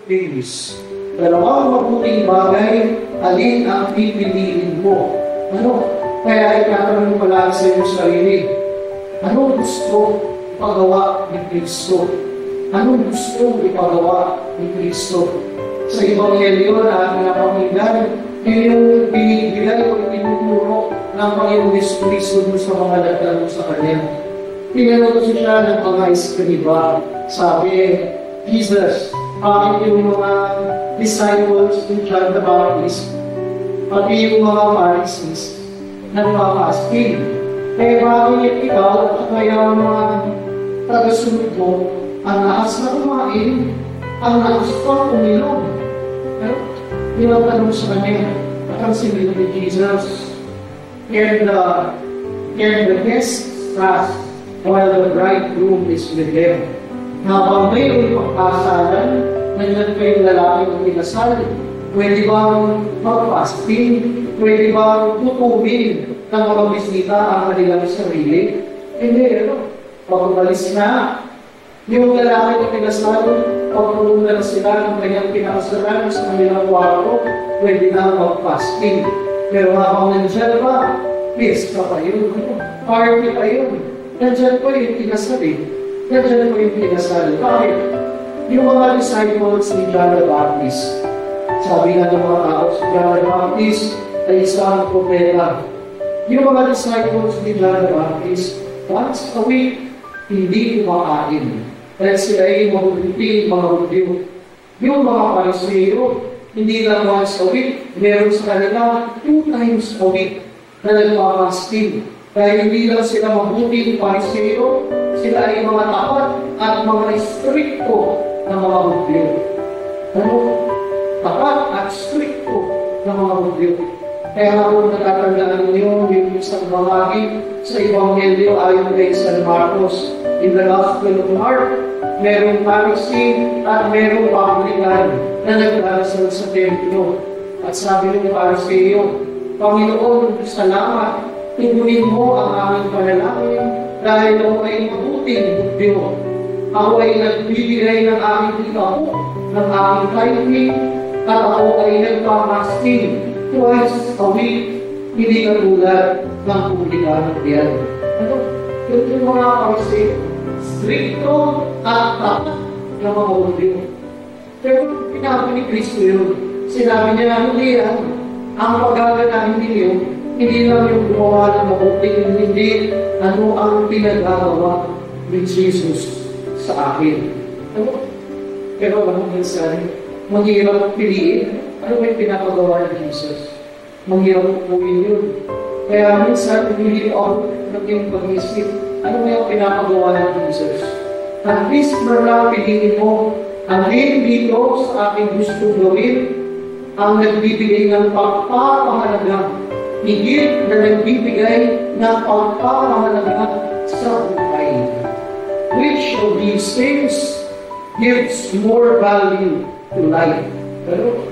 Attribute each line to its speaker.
Speaker 1: things. Dalawang mabuting bagay, alin ang pipiliin mo? Ano? Kaya itatanong mo pala sa iyong sarili, ano gusto ipagawa ni Kristo? Ano gusto ipagawa ni Kristo? Sa Ebanghelyo na ating napakinggan, yun yung binibigay o tinuturo ng Panginoong Kristo sa mga nagtanong sa Kanya. Tinanong siya ng mga eskriba. Sabi, Jesus, bakit yung mga disciples ni John the Baptist, pati yung mga Pharisees, nagpapasting? Eh, bakit ikaw at kaya mga tagasunod mo, ang naas na kumain, ang naas pa umilog? Pero, yung tanong sa kanya, at ang sinili ni Jesus, and the guests fast while the bridegroom is with them. Habang may pagkasalan, nandiyan pa yung lalaki ng kinasal, pwede bang mag-fasting? Pwede bang tutumin ng mga bisita ang kanilang sarili? Hindi, pag umalis na, yung lalaki ng kinasal, pag na sila ng kanyang pinakasalan sa kanilang kwarto, pwede na mag-fasting. Pero habang nandiyan pa, pista pa yun, party pa yun. Nandiyan pa yung kinasal eh. Nandiyan pa yung kinasal. Bakit? Yung mga disciples ni John the Baptist, sabi nga ng mga tao, si John the Baptist ay isang propeta. Yung mga disciples ni John the Baptist, once a week, hindi kumakain. Dahil sila ay mabuting mga Hudyo. Yung mga Pariseo, hindi lang once a week, meron sa kanila 2 times a week na nagpapasting. Dahil hindi lang sila mabuting Pariseo, sila ay mga tapat at mga stricto ng mga Hudyo. Ano? Tapat at stricto ng mga Hudyo. Kaya kung natatandaan niyo yung isang bahagi sa Ebanghelyo ayon kay San Marcos, in the Gospel of Mark, merong Pharisee at merong publican na nagdarasal sa templo. At sabi ng Phariseo, Panginoon, salamat, tugunin mo ang aming panalangin dahil ako ay mabuting Hudyo. Ako ay nagbibigay ng aming ikaw, ng aming tithing, at ako ay nagpapasting twice a week, hindi katulad ng publikanong yan. Ano? Yung mga Pharisee, stricto at tapat ng mga Hudyo. Pero pinabi ni Kristo yun. Sinabi niya, hindi yan. Ang pagaganahin ninyo, hindi lang yung gumawa ng mabuting, hindi ano ang pinagagawa ni Jesus sa akin. Ano? Pero anong minsan, manghirap piliin, ano may pinapagawa ni Jesus? Manghirap pupuin yun. Kaya minsan, hindi ako naging pag-isip, ano may pinapagawa ni Jesus? At least marla piliin mo, ang dito sa aking gusto gawin, ang nagbibigay ng pagpapahalaga, higit na nagbibigay ng pagpapahalaga sa buhay. Which of these things gives more value to life? Pero